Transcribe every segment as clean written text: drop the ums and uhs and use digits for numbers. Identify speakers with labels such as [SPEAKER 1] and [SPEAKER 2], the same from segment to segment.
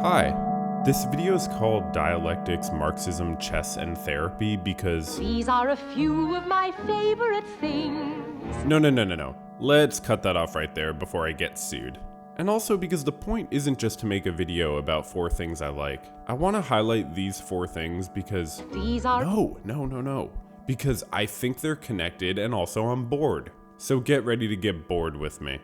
[SPEAKER 1] Hi, this video is called Dialectics, Marxism, Chess, and Therapy because...
[SPEAKER 2] These are a few of my favorite things.
[SPEAKER 1] No. Let's cut that off right there before I get sued. And also because the point isn't just to make a video about 4 things I like. I want to highlight these 4 things because...
[SPEAKER 2] These are...
[SPEAKER 1] No. Because I think they're connected and also I'm bored. So get ready to get bored with me.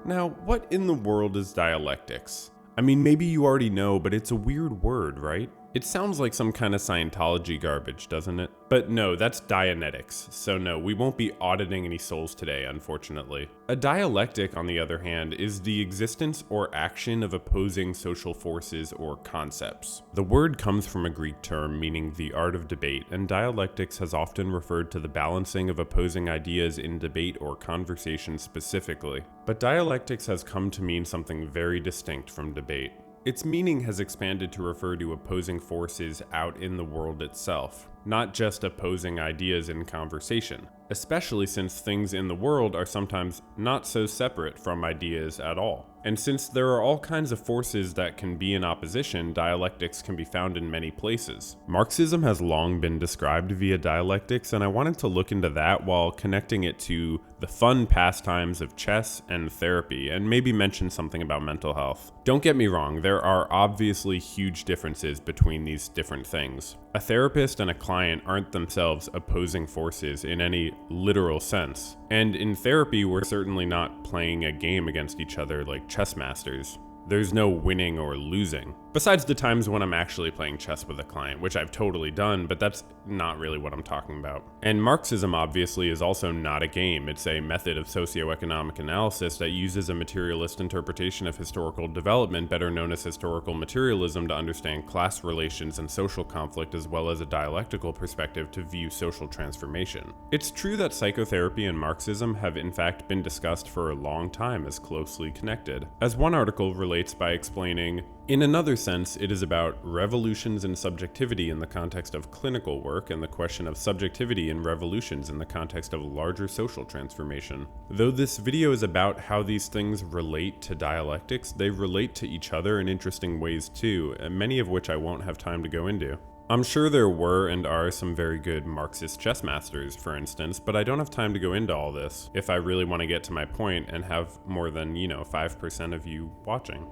[SPEAKER 1] Now, what in the world is dialectics? I mean, maybe you already know, but it's a weird word, right? It sounds like some kind of Scientology garbage, doesn't it? But no, that's Dianetics, so no, we won't be auditing any souls today, unfortunately. A dialectic, on the other hand, is the existence or action of opposing social forces or concepts. The word comes from a Greek term meaning the art of debate, and dialectics has often referred to the balancing of opposing ideas in debate or conversation specifically. But dialectics has come to mean something very distinct from debate. Its meaning has expanded to refer to opposing forces out in the world itself, not just opposing ideas in conversation, especially since things in the world are sometimes not so separate from ideas at all. And since there are all kinds of forces that can be in opposition, dialectics can be found in many places. Marxism has long been described via dialectics, and I wanted to look into that while connecting it to the fun pastimes of chess and therapy, and maybe mention something about mental health. Don't get me wrong, there are obviously huge differences between these different things. A therapist and a client aren't themselves opposing forces in any literal sense. And in therapy, we're certainly not playing a game against each other like chess masters. There's no winning or losing. Besides the times when I'm actually playing chess with a client, which I've totally done, but that's not really what I'm talking about. And Marxism obviously is also not a game. It's a method of socioeconomic analysis that uses a materialist interpretation of historical development, better known as historical materialism, to understand class relations and social conflict, as well as a dialectical perspective to view social transformation. It's true that psychotherapy and Marxism have in fact been discussed for a long time as closely connected. As one article relates by explaining, in another sense, it is about revolutions in subjectivity in the context of clinical work and the question of subjectivity in revolutions in the context of larger social transformation. Though this video is about how these things relate to dialectics, they relate to each other in interesting ways too, and many of which I won't have time to go into. I'm sure there were and are some very good Marxist chess masters, for instance, but I don't have time to go into all this if I really want to get to my point and have more than, 5% of you watching.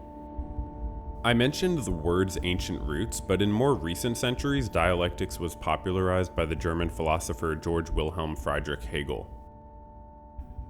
[SPEAKER 1] I mentioned the word's ancient roots, but in more recent centuries, dialectics was popularized by the German philosopher Georg Wilhelm Friedrich Hegel.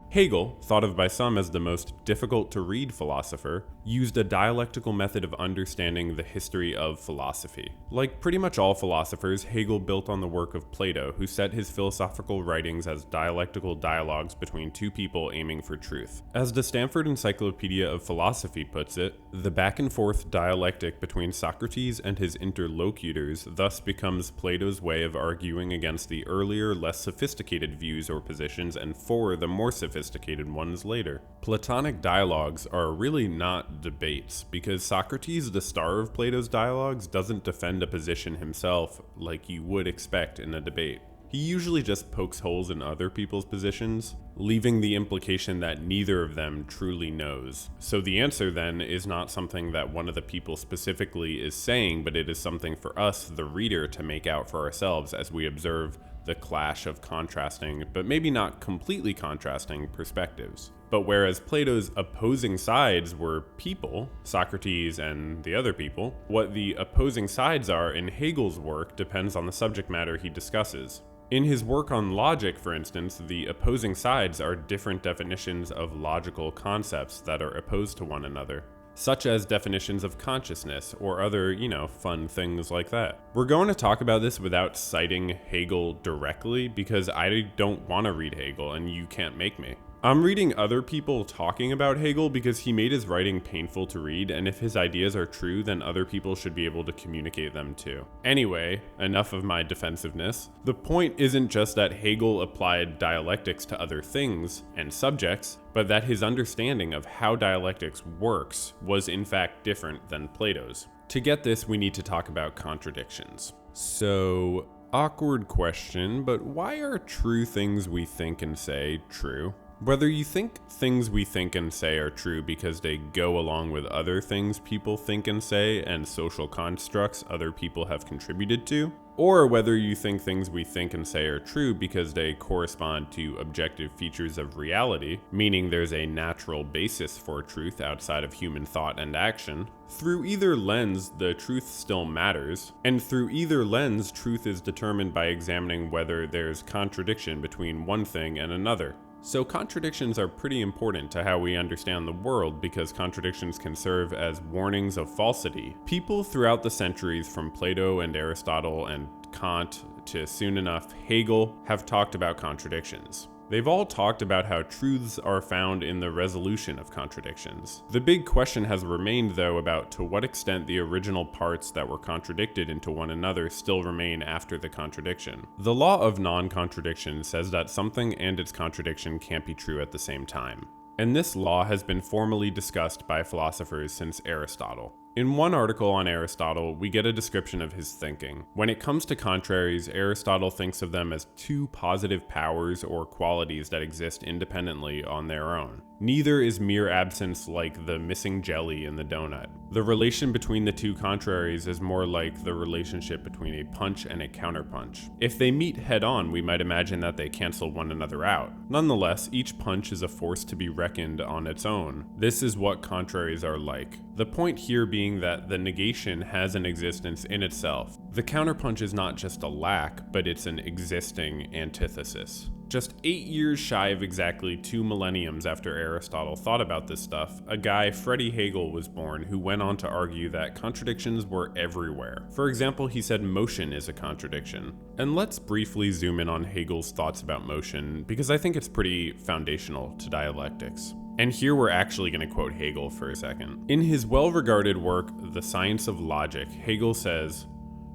[SPEAKER 1] Hegel, thought of by some as the most difficult to read philosopher, used a dialectical method of understanding the history of philosophy. Like pretty much all philosophers, Hegel built on the work of Plato, who set his philosophical writings as dialectical dialogues between two people aiming for truth. As the Stanford Encyclopedia of Philosophy puts it, the back-and-forth dialectic between Socrates and his interlocutors thus becomes Plato's way of arguing against the earlier, less sophisticated views or positions and for the more sophisticated ones later. Platonic dialogues are really not debates, because Socrates, the star of Plato's dialogues, doesn't defend a position himself like you would expect in a debate. He usually just pokes holes in other people's positions, leaving the implication that neither of them truly knows. So the answer then is not something that one of the people specifically is saying, but it is something for us, the reader, to make out for ourselves as we observe the clash of contrasting, but maybe not completely contrasting, perspectives. But whereas Plato's opposing sides were people, Socrates and the other people, what the opposing sides are in Hegel's work depends on the subject matter he discusses. In his work on logic, for instance, the opposing sides are different definitions of logical concepts that are opposed to one another, such as definitions of consciousness or other, fun things like that. We're going to talk about this without citing Hegel directly because I don't want to read Hegel and you can't make me. I'm reading other people talking about Hegel because he made his writing painful to read, and if his ideas are true, then other people should be able to communicate them too. Anyway, enough of my defensiveness. The point isn't just that Hegel applied dialectics to other things and subjects, but that his understanding of how dialectics works was in fact different than Plato's. To get this, we need to talk about contradictions. So, awkward question, but why are true things we think and say true? Whether you think things we think and say are true because they go along with other things people think and say and social constructs other people have contributed to, or whether you think things we think and say are true because they correspond to objective features of reality, meaning there's a natural basis for truth outside of human thought and action, through either lens, the truth still matters, and through either lens, truth is determined by examining whether there's contradiction between one thing and another. So contradictions are pretty important to how we understand the world because contradictions can serve as warnings of falsity. People throughout the centuries from Plato and Aristotle and Kant to soon enough Hegel have talked about contradictions. They've all talked about how truths are found in the resolution of contradictions. The big question has remained, though, about to what extent the original parts that were contradicted into one another still remain after the contradiction. The law of non-contradiction says that something and its contradiction can't be true at the same time. And this law has been formally discussed by philosophers since Aristotle. In one article on Aristotle, we get a description of his thinking. When it comes to contraries, Aristotle thinks of them as two positive powers or qualities that exist independently on their own. Neither is mere absence like the missing jelly in the donut. The relation between the two contraries is more like the relationship between a punch and a counterpunch. If they meet head-on, we might imagine that they cancel one another out. Nonetheless, each punch is a force to be reckoned on its own. This is what contraries are like. The point here being that the negation has an existence in itself. The counterpunch is not just a lack, but it's an existing antithesis. Just 8 years shy of exactly 2 millenniums after Aristotle thought about this stuff, a guy, Friedrich Hegel, was born who went on to argue that contradictions were everywhere. For example, he said motion is a contradiction. And let's briefly zoom in on Hegel's thoughts about motion, because I think it's pretty foundational to dialectics. And here we're actually going to quote Hegel for a second. In his well-regarded work, The Science of Logic, Hegel says,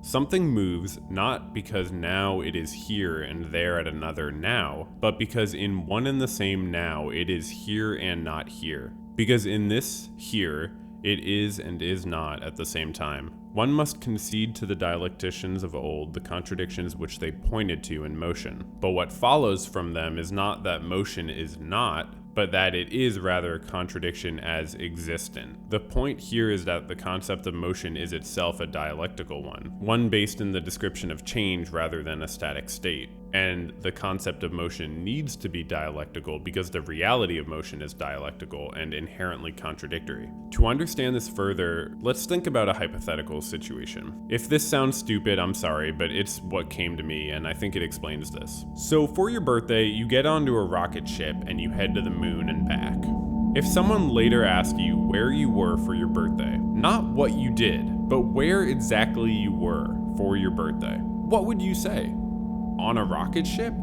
[SPEAKER 1] "Something moves not because now it is here and there at another now, but because in one and the same now it is here and not here. Because in this here, it is and is not at the same time. One must concede to the dialecticians of old the contradictions which they pointed to in motion. But what follows from them is not that motion is not, but that it is rather contradiction as existent. The point here is that the concept of motion is itself a dialectical one based in the description of change rather than a static state. And the concept of motion needs to be dialectical because the reality of motion is dialectical and inherently contradictory. To understand this further, let's think about a hypothetical situation. If this sounds stupid, I'm sorry, but it's what came to me and I think it explains this. So for your birthday, you get onto a rocket ship and you head to the moon and back. If someone later asked you where you were for your birthday, not what you did, but where exactly you were for your birthday, what would you say? On a rocket ship?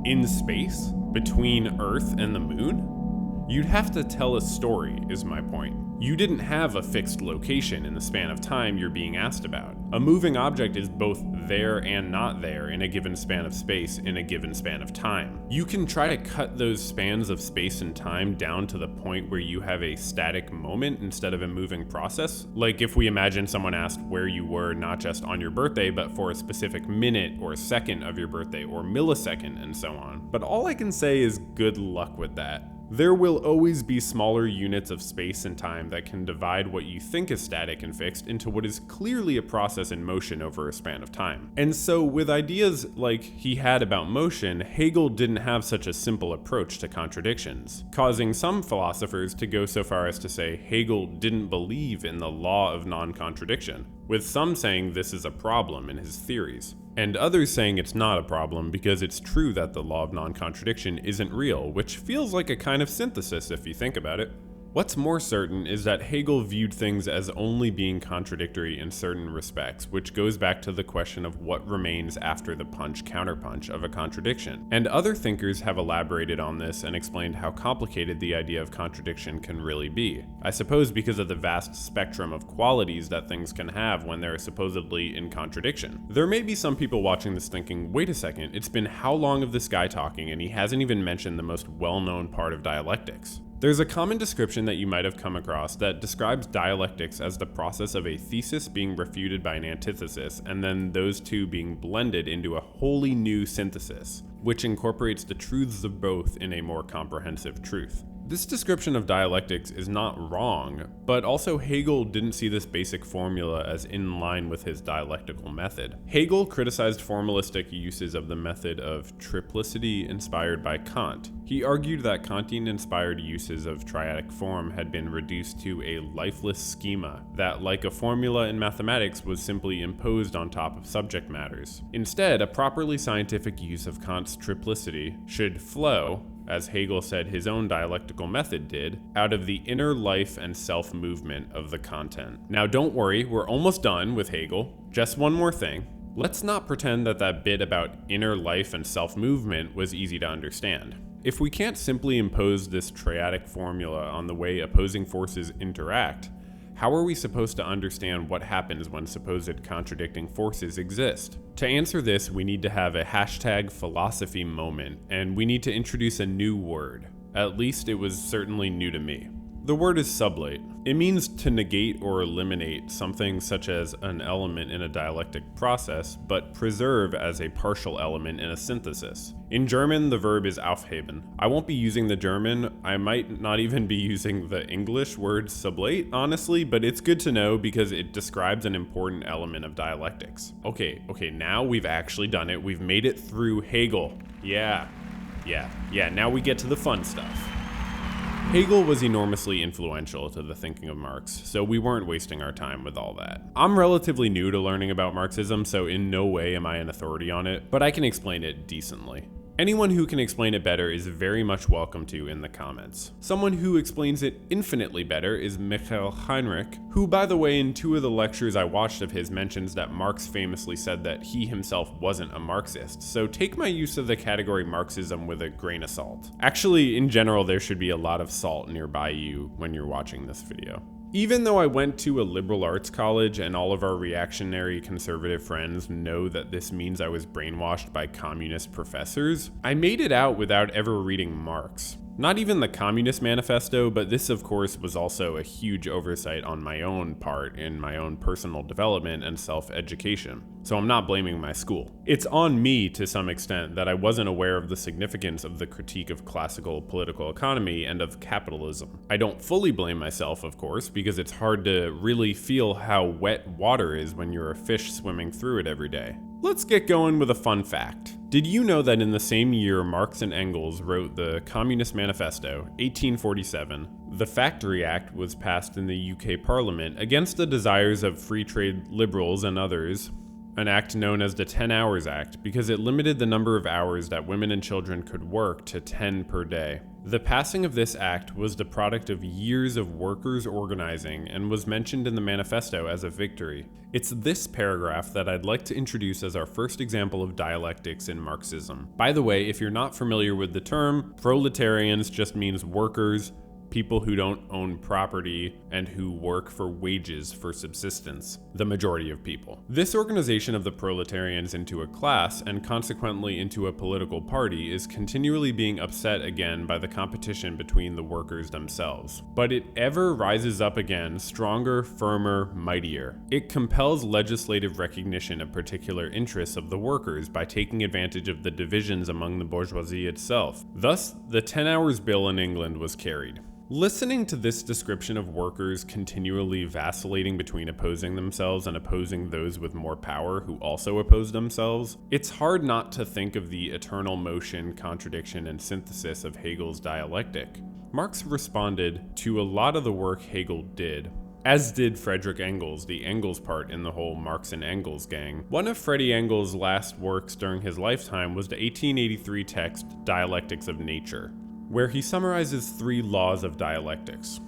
[SPEAKER 1] In space? Between Earth and the moon? You'd have to tell a story, is my point. You didn't have a fixed location in the span of time you're being asked about. A moving object is both there and not there in a given span of space in a given span of time. You can try to cut those spans of space and time down to the point where you have a static moment instead of a moving process. Like if we imagine someone asked where you were not just on your birthday, but for a specific minute or second of your birthday or millisecond and so on. But all I can say is good luck with that. There will always be smaller units of space and time that can divide what you think is static and fixed into what is clearly a process in motion over a span of time. And so with ideas like he had about motion, Hegel didn't have such a simple approach to contradictions, causing some philosophers to go so far as to say Hegel didn't believe in the law of non-contradiction, with some saying this is a problem in his theories. And others saying it's not a problem because it's true that the law of non-contradiction isn't real, which feels like a kind of synthesis if you think about it. What's more certain is that Hegel viewed things as only being contradictory in certain respects, which goes back to the question of what remains after the punch-counterpunch of a contradiction. And other thinkers have elaborated on this and explained how complicated the idea of contradiction can really be. I suppose because of the vast spectrum of qualities that things can have when they're supposedly in contradiction. There may be some people watching this thinking, wait a second, it's been how long of this guy talking and he hasn't even mentioned the most well-known part of dialectics? There's a common description that you might have come across that describes dialectics as the process of a thesis being refuted by an antithesis, and then those two being blended into a wholly new synthesis, which incorporates the truths of both in a more comprehensive truth. This description of dialectics is not wrong, but also Hegel didn't see this basic formula as in line with his dialectical method. Hegel criticized formalistic uses of the method of triplicity inspired by Kant. He argued that Kantian-inspired uses of triadic form had been reduced to a lifeless schema that, like a formula in mathematics, was simply imposed on top of subject matters. Instead, a properly scientific use of Kant's triplicity should flow, as Hegel said his own dialectical method did, out of the inner life and self-movement of the content. Now don't worry, we're almost done with Hegel. Just one more thing. Let's not pretend that that bit about inner life and self-movement was easy to understand. If we can't simply impose this triadic formula on the way opposing forces interact, how are we supposed to understand what happens when supposed contradicting forces exist? To answer this, we need to have a #philosophy moment, and we need to introduce a new word. At least it was certainly new to me. The word is sublate. It means to negate or eliminate something such as an element in a dialectic process, but preserve as a partial element in a synthesis. In German, the verb is aufheben. I won't be using the German. I might not even be using the English word sublate, honestly, but it's good to know because it describes an important element of dialectics. Okay, now we've actually done it. We've made it through Hegel. Yeah, now we get to the fun stuff. Hegel was enormously influential to the thinking of Marx, so we weren't wasting our time with all that. I'm relatively new to learning about Marxism, so in no way am I an authority on it, but I can explain it decently. Anyone who can explain it better is very much welcome to in the comments. Someone who explains it infinitely better is Michael Heinrich, who, by the way, in 2 of the lectures I watched of his mentions that Marx famously said that he himself wasn't a Marxist, so take my use of the category Marxism with a grain of salt. Actually, in general, there should be a lot of salt nearby you when you're watching this video. Even though I went to a liberal arts college and all of our reactionary conservative friends know that this means I was brainwashed by communist professors, I made it out without ever reading Marx. Not even the Communist Manifesto, but this of course was also a huge oversight on my own part in my own personal development and self-education. So I'm not blaming my school. It's on me to some extent that I wasn't aware of the significance of the critique of classical political economy and of capitalism. I don't fully blame myself, of course, because it's hard to really feel how wet water is when you're a fish swimming through it every day. Let's get going with a fun fact. Did you know that in the same year Marx and Engels wrote the Communist Manifesto, 1847, the Factory Act was passed in the UK Parliament against the desires of free trade liberals and others, an act known as the 10 Hours Act because it limited the number of hours that women and children could work to 10 per day. The passing of this act was the product of years of workers organizing and was mentioned in the manifesto as a victory. It's this paragraph that I'd like to introduce as our first example of dialectics in Marxism. By the way, if you're not familiar with the term, proletarians just means workers, people who don't own property and who work for wages for subsistence, the majority of people. This organization of the proletarians into a class and consequently into a political party is continually being upset again by the competition between the workers themselves. But it ever rises up again, stronger, firmer, mightier. It compels legislative recognition of particular interests of the workers by taking advantage of the divisions among the bourgeoisie itself. Thus, the 10 Hours Bill in England was carried. Listening to this description of workers continually vacillating between opposing themselves and opposing those with more power who also oppose themselves, it's hard not to think of the eternal motion, contradiction, and synthesis of Hegel's dialectic. Marx responded to a lot of the work Hegel did, as did Friedrich Engels, the Engels part in the whole Marx and Engels gang. One of Freddie Engels' last works during his lifetime was the 1883 text Dialectics of Nature, where he summarizes 3 laws of dialectics: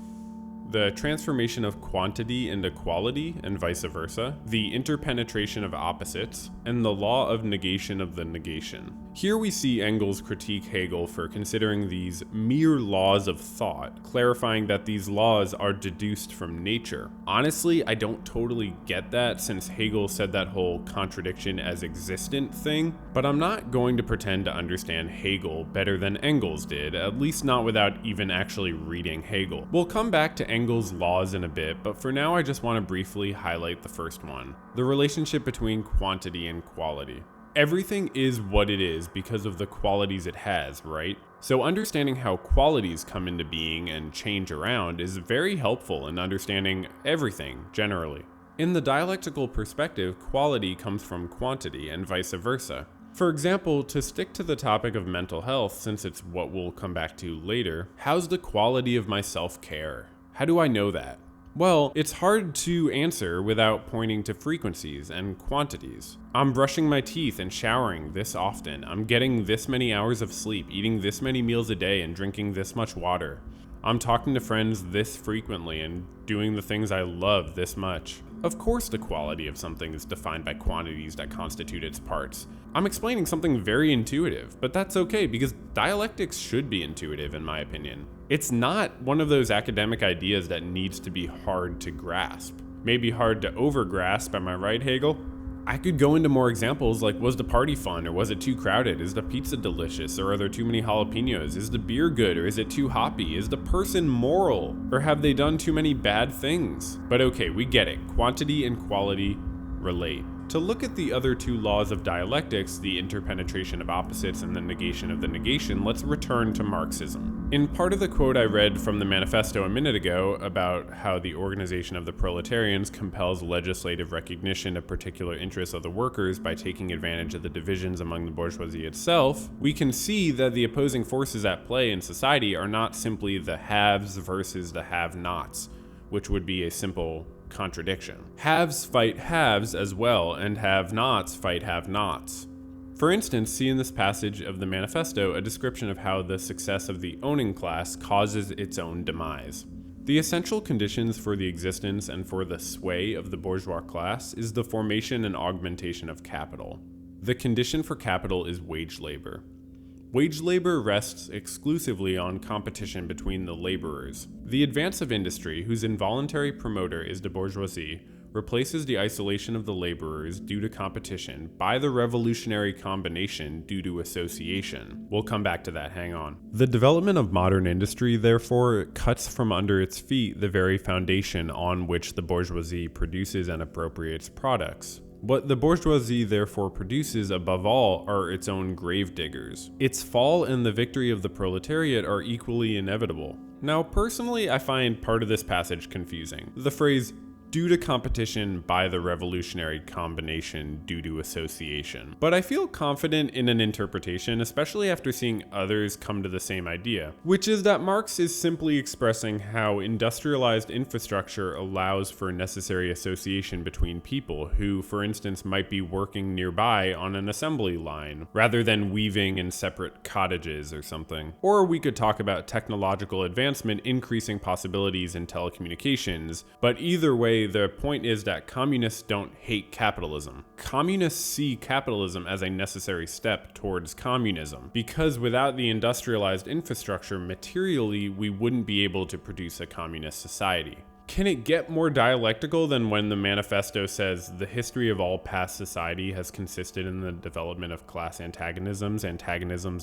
[SPEAKER 1] the transformation of quantity into quality and vice versa, the interpenetration of opposites, and the law of negation of the negation. Here we see Engels critique Hegel for considering these mere laws of thought, clarifying that these laws are deduced from nature. Honestly, I don't totally get that since Hegel said that whole contradiction as existent thing, but I'm not going to pretend to understand Hegel better than Engels did, at least not without even actually reading Hegel. We'll come back to Engels' laws in a bit, but for now I just want to briefly highlight the first one, the relationship between quantity and quality. Everything is what it is because of the qualities it has, right? So understanding how qualities come into being and change around is very helpful in understanding everything generally. In the dialectical perspective, quality comes from quantity and vice versa. For example, to stick to the topic of mental health, since it's what we'll come back to later, how's the quality of my self-care? How do I know that? Well, it's hard to answer without pointing to frequencies and quantities. I'm brushing my teeth and showering this often. I'm getting this many hours of sleep, eating this many meals a day, and drinking this much water. I'm talking to friends this frequently and doing the things I love this much. Of course, the quality of something is defined by quantities that constitute its parts. I'm explaining something very intuitive, but that's okay because dialectics should be intuitive in my opinion. It's not one of those academic ideas that needs to be hard to grasp. Maybe hard to overgrasp, am I right, Hegel? I could go into more examples like, was the party fun or was it too crowded? Is the pizza delicious or are there too many jalapenos? Is the beer good or is it too hoppy? Is the person moral or have they done too many bad things? But okay, we get it. Quantity and quality relate. To look at the other two laws of dialectics, the interpenetration of opposites and the negation of the negation, let's return to Marxism. In part of the quote I read from the manifesto a minute ago about how the organization of the proletarians compels legislative recognition of particular interests of the workers by taking advantage of the divisions among the bourgeoisie itself, we can see that the opposing forces at play in society are not simply the haves versus the have-nots, which would be a simple contradiction. Haves fight haves as well, and have-nots fight have-nots. For instance, see in this passage of the manifesto a description of how the success of the owning class causes its own demise. The essential conditions for the existence and for the sway of the bourgeois class is the formation and augmentation of capital. The condition for capital is wage labor. Wage labor rests exclusively on competition between the laborers. The advance of industry, whose involuntary promoter is the bourgeoisie, replaces the isolation of the laborers due to competition by the revolutionary combination due to association. We'll come back to that, hang on. The development of modern industry, therefore, cuts from under its feet the very foundation on which the bourgeoisie produces and appropriates products. What the bourgeoisie therefore produces above all are its own gravediggers. Its fall and the victory of the proletariat are equally inevitable. Now, personally, I find part of this passage confusing. The phrase, due to competition by the revolutionary combination due to association. But I feel confident in an interpretation, especially after seeing others come to the same idea, which is that Marx is simply expressing how industrialized infrastructure allows for necessary association between people who, for instance, might be working nearby on an assembly line, rather than weaving in separate cottages or something. Or we could talk about technological advancement increasing possibilities in telecommunications, but either way, the point is that communists don't hate capitalism. Communists see capitalism as a necessary step towards communism, because without the industrialized infrastructure, materially, we wouldn't be able to produce a communist society. Can it get more dialectical than when the manifesto says the history of all past society has consisted in the development of class antagonisms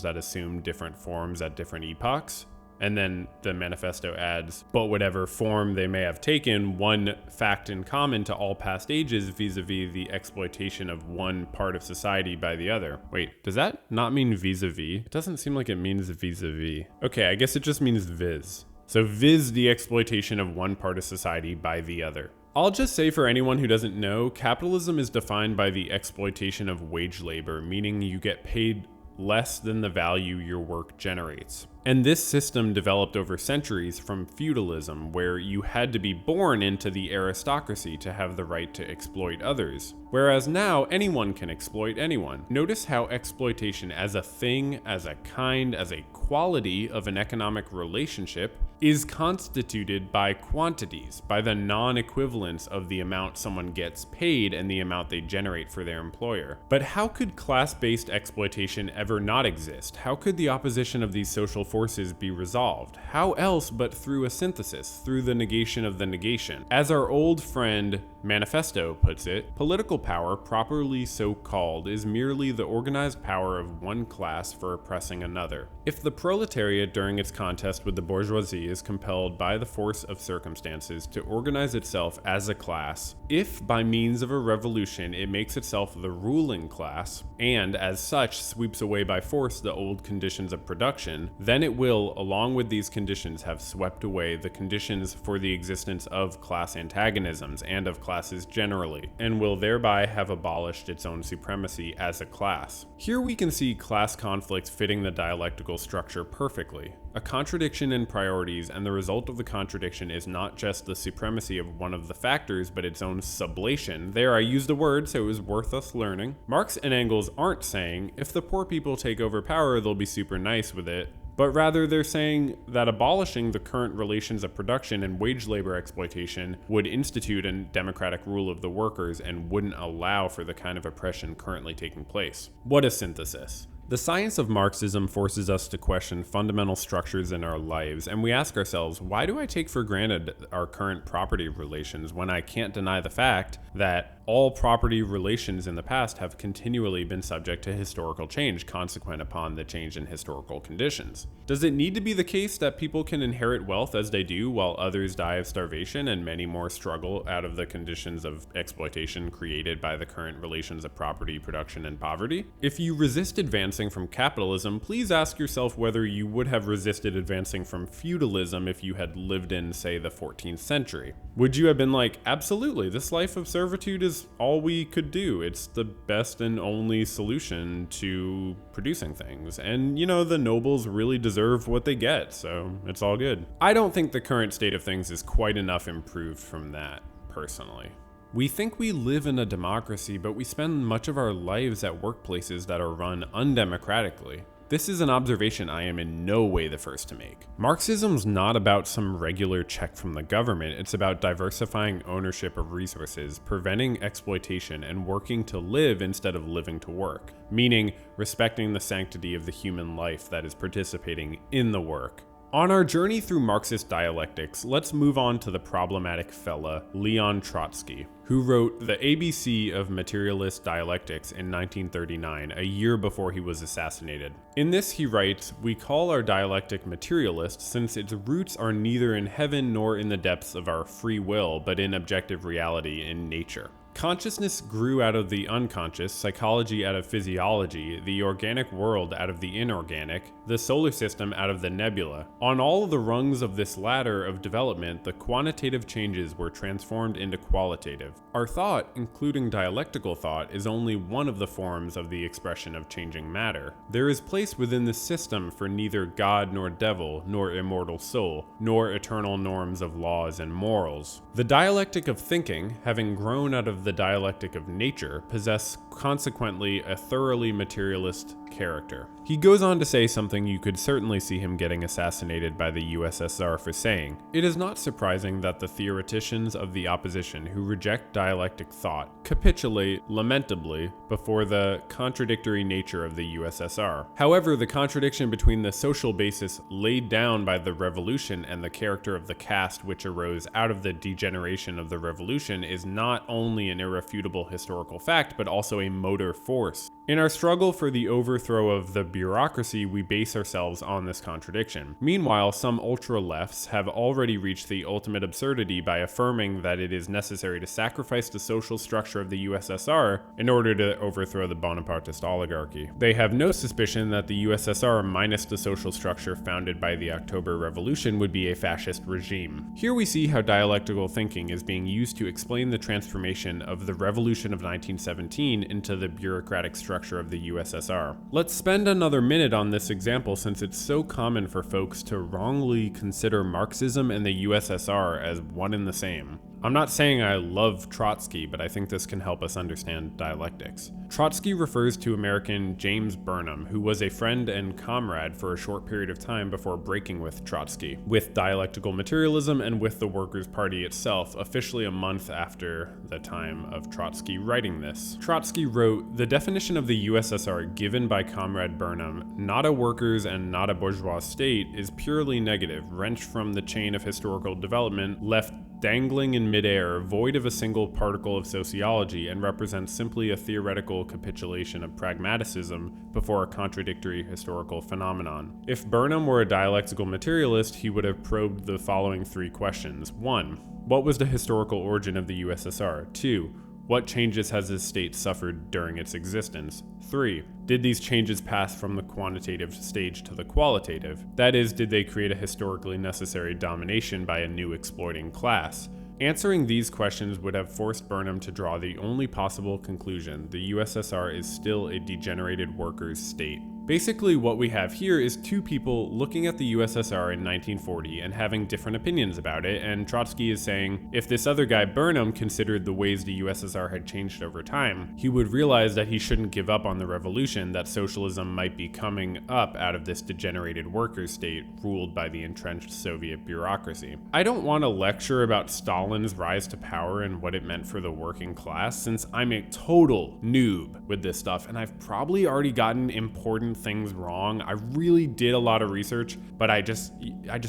[SPEAKER 1] that assume different forms at different epochs? And then the manifesto adds, but whatever form they may have taken, one fact in common to all past ages vis-a-vis the exploitation of one part of society by the other. Wait, does that not mean vis-a-vis? It doesn't seem like it means vis-a-vis. Okay, I guess it just means vis. So vis the exploitation of one part of society by the other. I'll just say for anyone who doesn't know, capitalism is defined by the exploitation of wage labor, meaning you get paid less than the value your work generates. And this system developed over centuries from feudalism, where you had to be born into the aristocracy to have the right to exploit others. Whereas now, anyone can exploit anyone. Notice how exploitation as a thing, as a kind, as a quality of an economic relationship is constituted by quantities, by the non-equivalence of the amount someone gets paid and the amount they generate for their employer. But how could class-based exploitation ever not exist? How could the opposition of these social forces be resolved? How else but through a synthesis, through the negation of the negation? As our old friend Manifesto puts it, political power, properly so called, is merely the organized power of one class for oppressing another. If the proletariat during its contest with the bourgeoisie is compelled by the force of circumstances to organize itself as a class, if by means of a revolution it makes itself the ruling class, and as such sweeps away by force the old conditions of production, then it will, along with these conditions, have swept away the conditions for the existence of class antagonisms and of classes generally, and will thereby have abolished its own supremacy as a class. Here we can see class conflicts fitting the dialectical structure perfectly. A contradiction in priorities, and the result of the contradiction is not just the supremacy of one of the factors, but its own sublation. There I used a word, so it was worth us learning. Marx and Engels aren't saying, if the poor people take over power, they'll be super nice with it. But rather they're saying that abolishing the current relations of production and wage labor exploitation would institute a democratic rule of the workers and wouldn't allow for the kind of oppression currently taking place. What a synthesis. The science of Marxism forces us to question fundamental structures in our lives, and we ask ourselves, why do I take for granted our current property relations when I can't deny the fact that all property relations in the past have continually been subject to historical change consequent upon the change in historical conditions? Does it need to be the case that people can inherit wealth as they do while others die of starvation and many more struggle out of the conditions of exploitation created by the current relations of property, production, and poverty? If you resist advancing from capitalism, please ask yourself whether you would have resisted advancing from feudalism if you had lived in, say, the 14th century. Would you have been like, absolutely, this life of servitude is all we could do. It's the best and only solution to producing things. And, you know, the nobles really deserve what they get, so it's all good. I don't think the current state of things is quite enough improved from that, personally. We think we live in a democracy, but we spend much of our lives at workplaces that are run undemocratically. This is an observation I am in no way the first to make. Marxism's not about some regular check from the government, it's about diversifying ownership of resources, preventing exploitation, and working to live instead of living to work, meaning respecting the sanctity of the human life that is participating in the work. On our journey through Marxist dialectics, let's move on to the problematic fella Leon Trotsky, who wrote the ABC of Materialist Dialectics in 1939, a year before he was assassinated. In this he writes, "We call our dialectic materialist since its roots are neither in heaven nor in the depths of our free will, but in objective reality in nature. Consciousness grew out of the unconscious, psychology out of physiology, the organic world out of the inorganic, the solar system out of the nebula. On all of the rungs of this ladder of development, the quantitative changes were transformed into qualitative. Our thought, including dialectical thought, is only one of the forms of the expression of changing matter. There is place within this system for neither God nor devil, nor immortal soul, nor eternal norms of laws and morals. The dialectic of thinking, having grown out of the dialectic of nature, possess consequently a thoroughly materialist character." He goes on to say something you could certainly see him getting assassinated by the USSR for saying. It is not surprising that the theoreticians of the opposition who reject dialectic thought capitulate lamentably before the contradictory nature of the USSR. However, the contradiction between the social basis laid down by the revolution and the character of the caste which arose out of the degeneration of the revolution is not only an irrefutable historical fact, but also a motor force. In our struggle for the overthrow of the bureaucracy, we base ourselves on this contradiction. Meanwhile, some ultra-lefts have already reached the ultimate absurdity by affirming that it is necessary to sacrifice the social structure of the USSR in order to overthrow the Bonapartist oligarchy. They have no suspicion that the USSR minus the social structure founded by the October Revolution would be a fascist regime. Here we see how dialectical thinking is being used to explain the transformation of the Revolution of 1917 into the bureaucratic structure of the USSR. Let's spend another minute on this example since it's so common for folks to wrongly consider Marxism and the USSR as one and the same. I'm not saying I love Trotsky, but I think this can help us understand dialectics. Trotsky refers to American James Burnham, who was a friend and comrade for a short period of time before breaking with Trotsky, with dialectical materialism and with the Workers' Party itself, officially a month after the time of Trotsky writing this. Trotsky wrote, "The definition of the USSR given by Comrade Burnham, not a workers' and not a bourgeois state, is purely negative, wrenched from the chain of historical development, left dangling in midair, void of a single particle of sociology, and represents simply a theoretical capitulation of pragmaticism before a contradictory historical phenomenon." If Burnham were a dialectical materialist, he would have probed the following three questions. 1. What was the historical origin of the USSR? 2. What changes has this state suffered during its existence? 3. Did these changes pass from the quantitative stage to the qualitative? That is, did they create a historically necessary domination by a new exploiting class? Answering these questions would have forced Burnham to draw the only possible conclusion: the USSR is still a degenerated workers' state. Basically, what we have here is two people looking at the USSR in 1940 and having different opinions about it, and Trotsky is saying, if this other guy Burnham considered the ways the USSR had changed over time, he would realize that he shouldn't give up on the revolution, that socialism might be coming up out of this degenerated workers' state ruled by the entrenched Soviet bureaucracy. I don't want to lecture about Stalin's rise to power and what it meant for the working class, since I'm a total noob with this stuff, and I've probably already gotten important things wrong. I really did a lot of research, but I just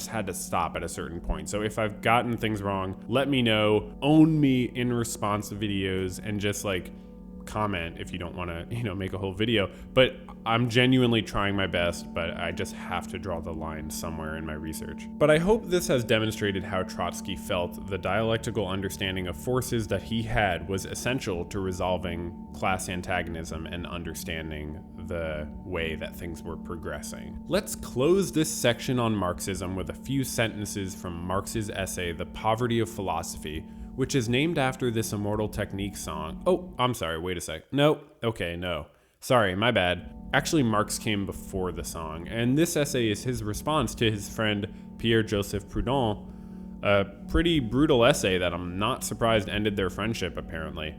[SPEAKER 1] had to stop at a certain point. So if I've gotten things wrong, let me know, own me in response videos, and just like comment if you don't want to, make a whole video. But I'm genuinely trying my best, but I just have to draw the line somewhere in my research. But I hope this has demonstrated how Trotsky felt the dialectical understanding of forces that he had was essential to resolving class antagonism and understanding the way that things were progressing. Let's close this section on Marxism with a few sentences from Marx's essay, The Poverty of Philosophy, which is named after this Immortal Technique song. Oh, I'm sorry, wait a sec. No, okay, no. Sorry, my bad. Actually, Marx came before the song, and this essay is his response to his friend Pierre-Joseph Proudhon, a pretty brutal essay that I'm not surprised ended their friendship, apparently.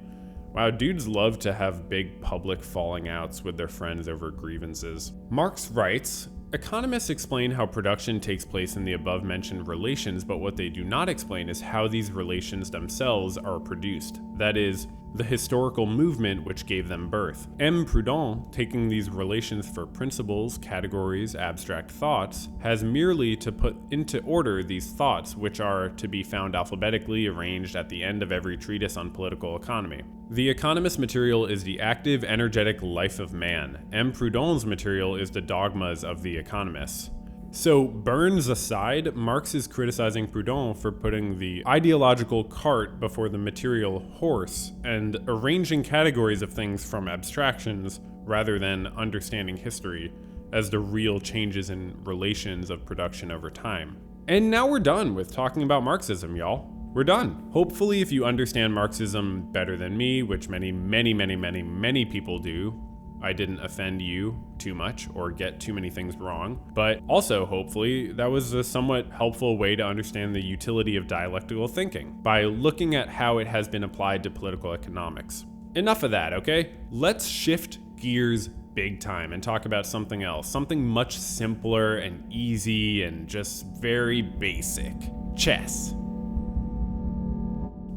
[SPEAKER 1] Wow, dudes love to have big public falling outs with their friends over grievances. Marx writes, economists explain how production takes place in the above-mentioned relations, but what they do not explain is how these relations themselves are produced. That is, the historical movement which gave them birth. M. Proudhon, taking these relations for principles, categories, abstract thoughts, has merely to put into order these thoughts which are to be found alphabetically arranged at the end of every treatise on political economy. The economist's material is the active, energetic life of man. M. Proudhon's material is the dogmas of the economists. So, Burns aside, Marx is criticizing Proudhon for putting the ideological cart before the material horse and arranging categories of things from abstractions rather than understanding history as the real changes in relations of production over time. And now we're done with talking about Marxism, y'all. We're done. Hopefully, if you understand Marxism better than me, which many people do, I didn't offend you too much or get too many things wrong, but also hopefully that was a somewhat helpful way to understand the utility of dialectical thinking by looking at how it has been applied to political economics. Enough of that, okay? Let's shift gears big time and talk about something else, something much simpler and easy and just very basic. Chess.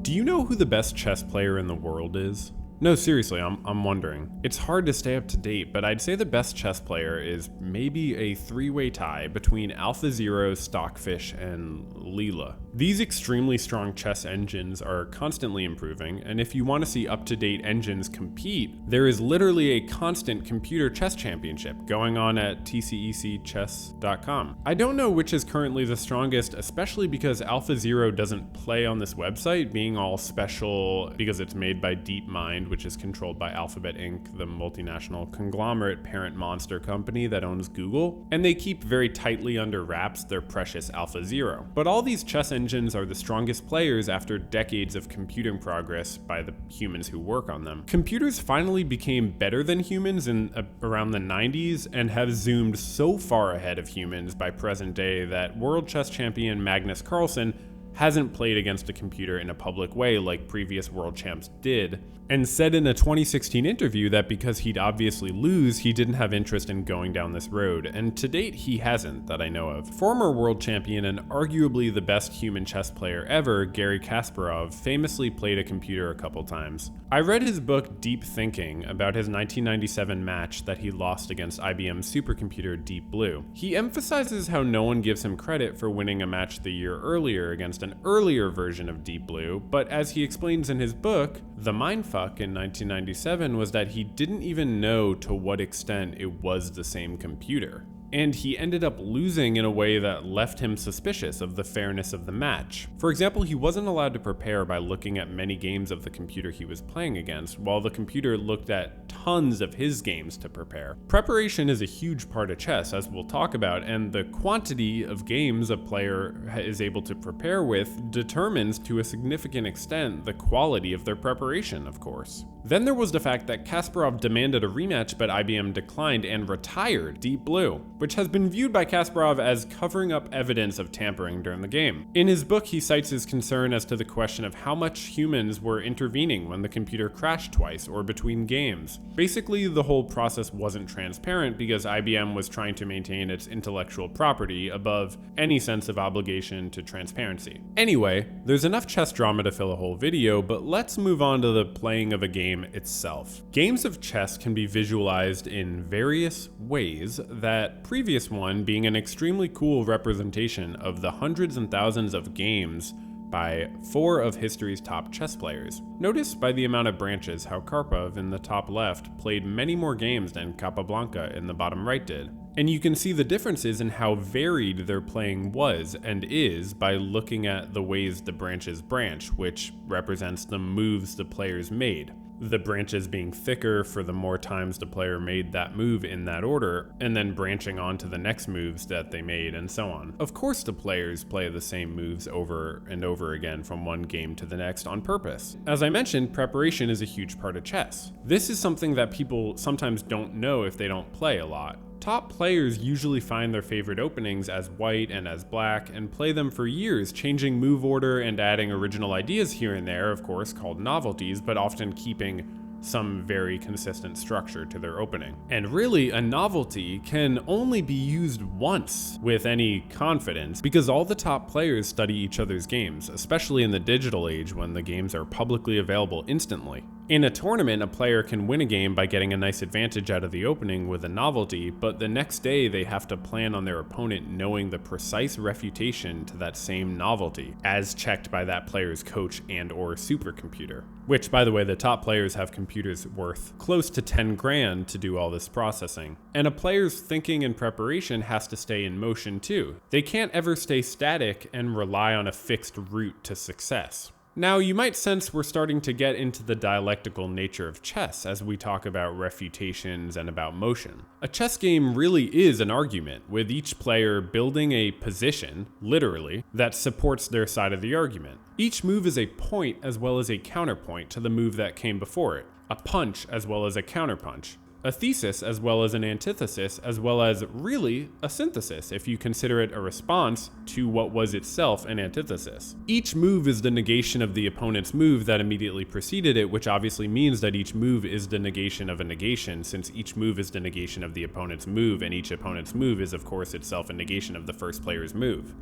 [SPEAKER 1] Do you know who the best chess player in the world is? No, seriously, I'm wondering. It's hard to stay up to date, but I'd say the best chess player is maybe a three-way tie between AlphaZero, Stockfish, and Leela. These extremely strong chess engines are constantly improving, and if you want to see up-to-date engines compete, there is literally a constant computer chess championship going on at tcecchess.com. I don't know which is currently the strongest, especially because AlphaZero doesn't play on this website, being all special because it's made by DeepMind, which is controlled by Alphabet Inc., the multinational conglomerate parent monster company that owns Google, and they keep very tightly under wraps their precious AlphaZero. But all these chess engines are the strongest players after decades of computing progress by the humans who work on them. Computers finally became better than humans in around the 90s and have zoomed so far ahead of humans by present day that world chess champion Magnus Carlsen hasn't played against a computer in a public way like previous world champs did, and said in a 2016 interview that because he'd obviously lose, he didn't have interest in going down this road, and to date he hasn't, that I know of. Former world champion and arguably the best human chess player ever, Garry Kasparov, famously played a computer a couple times. I read his book Deep Thinking about his 1997 match that he lost against IBM's supercomputer Deep Blue. He emphasizes how no one gives him credit for winning a match the year earlier against an earlier version of Deep Blue, but as he explains in his book, the mindfuck in 1997 was that he didn't even know to what extent it was the same computer. And he ended up losing in a way that left him suspicious of the fairness of the match. For example, he wasn't allowed to prepare by looking at many games of the computer he was playing against, while the computer looked at tons of his games to prepare. Preparation is a huge part of chess, as we'll talk about, and the quantity of games a player is able to prepare with determines to a significant extent the quality of their preparation, of course. Then there was the fact that Kasparov demanded a rematch, but IBM declined and retired Deep Blue, which has been viewed by Kasparov as covering up evidence of tampering during the game. In his book, he cites his concern as to the question of how much humans were intervening when the computer crashed twice or between games. Basically, the whole process wasn't transparent because IBM was trying to maintain its intellectual property above any sense of obligation to transparency. Anyway, there's enough chess drama to fill a whole video, but let's move on to the playing of a game itself. Games of chess can be visualized in various ways, that previous one being an extremely cool representation of the hundreds and thousands of games by 4 of history's top chess players. Notice by the amount of branches how Karpov in the top left played many more games than Capablanca in the bottom right did. And you can see the differences in how varied their playing was and is by looking at the ways the branches branch, which represents the moves the players made. The branches being thicker for the more times the player made that move in that order, and then branching on to the next moves that they made, and so on. Of course the players play the same moves over and over again from one game to the next on purpose. As I mentioned, preparation is a huge part of chess. This is something that people sometimes don't know if they don't play a lot. Top players usually find their favorite openings as white and as black and play them for years, changing move order and adding original ideas here and there, of course, called novelties, but often keeping some very consistent structure to their opening. And really, a novelty can only be used once with any confidence because all the top players study each other's games, especially in the digital age when the games are publicly available instantly. In a tournament, a player can win a game by getting a nice advantage out of the opening with a novelty, but the next day they have to plan on their opponent knowing the precise refutation to that same novelty, as checked by that player's coach and/or supercomputer. Which, by the way, the top players have computers worth close to 10 grand to do all this processing. And a player's thinking and preparation has to stay in motion too. They can't ever stay static and rely on a fixed route to success. Now, you might sense we're starting to get into the dialectical nature of chess as we talk about refutations and about motion. A chess game really is an argument, with each player building a position, literally, that supports their side of the argument. Each move is a point as well as a counterpoint to the move that came before it, a punch as well as a counterpunch, a thesis as well as an antithesis, as well as really a synthesis if you consider it a response to what was itself an antithesis. Each move is the negation of the opponent's move that immediately preceded it, which obviously means that each move is the negation of a negation, since each move is the negation of the opponent's move, and each opponent's move is of course itself a negation of the first player's move.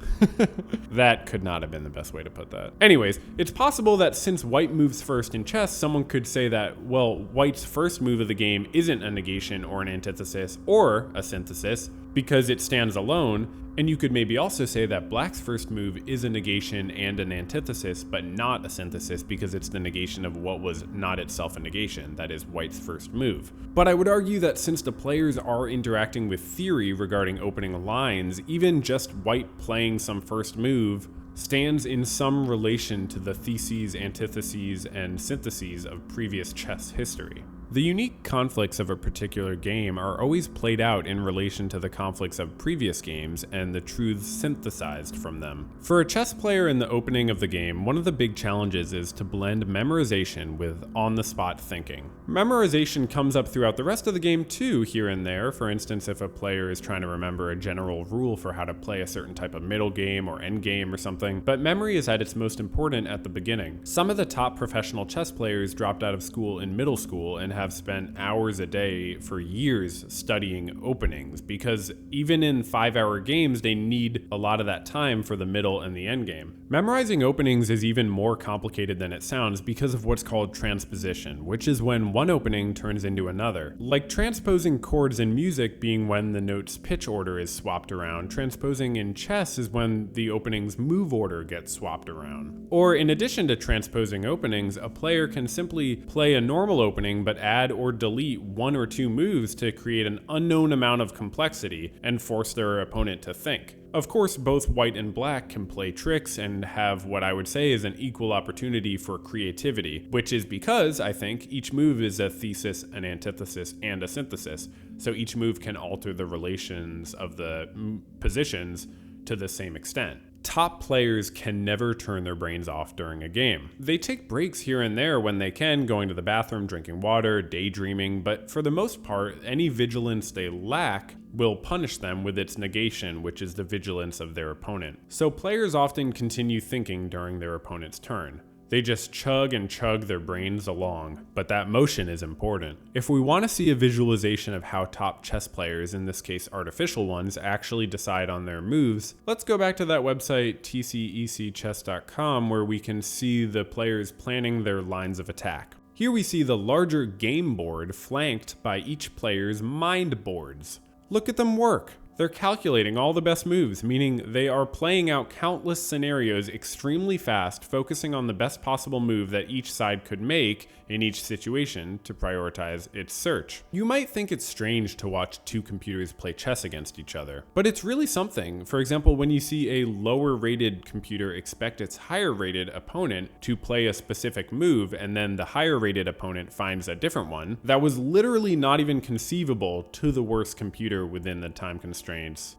[SPEAKER 1] That could not have been the best way to put that. Anyways, it's possible that since white moves first in chess, someone could say that, well, white's first move of the game isn't a negation or an antithesis or a synthesis because it stands alone, and you could maybe also say that black's first move is a negation and an antithesis but not a synthesis because it's the negation of what was not itself a negation, that is white's first move. But I would argue that since the players are interacting with theory regarding opening lines, even just white playing some first move stands in some relation to the theses, antitheses, and syntheses of previous chess history. The unique conflicts of a particular game are always played out in relation to the conflicts of previous games and the truths synthesized from them. For a chess player in the opening of the game, one of the big challenges is to blend memorization with on-the-spot thinking. Memorization comes up throughout the rest of the game too, here and there. For instance, if a player is trying to remember a general rule for how to play a certain type of middle game or end game or something, but memory is at its most important at the beginning. Some of the top professional chess players dropped out of school in middle school and have spent hours a day for years studying openings, because even in 5-hour games, they need a lot of that time for the middle and the end game. Memorizing openings is even more complicated than it sounds because of what's called transposition, which is when one opening turns into another. Like transposing chords in music being when the note's pitch order is swapped around, transposing in chess is when the opening's move order gets swapped around. Or in addition to transposing openings, a player can simply play a normal opening but add or delete 1 or 2 moves to create an unknown amount of complexity and force their opponent to think. Of course, both white and black can play tricks and have what I would say is an equal opportunity for creativity, which is because, I think, each move is a thesis, an antithesis, and a synthesis, so each move can alter the relations of the positions to the same extent. Top players can never turn their brains off during a game. They take breaks here and there when they can, going to the bathroom, drinking water, daydreaming, but for the most part, any vigilance they lack will punish them with its negation, which is the vigilance of their opponent. So players often continue thinking during their opponent's turn. They just chug and chug their brains along, but that motion is important. If we want to see a visualization of how top chess players, in this case artificial ones, actually decide on their moves, let's go back to that website tcecchess.com where we can see the players planning their lines of attack. Here we see the larger game board flanked by each player's mind boards. Look at them work. They're calculating all the best moves, meaning they are playing out countless scenarios extremely fast, focusing on the best possible move that each side could make in each situation to prioritize its search. You might think it's strange to watch 2 computers play chess against each other, but it's really something. For example, when you see a lower rated computer expect its higher rated opponent to play a specific move and then the higher rated opponent finds a different one, that was literally not even conceivable to the worst computer within the time constraints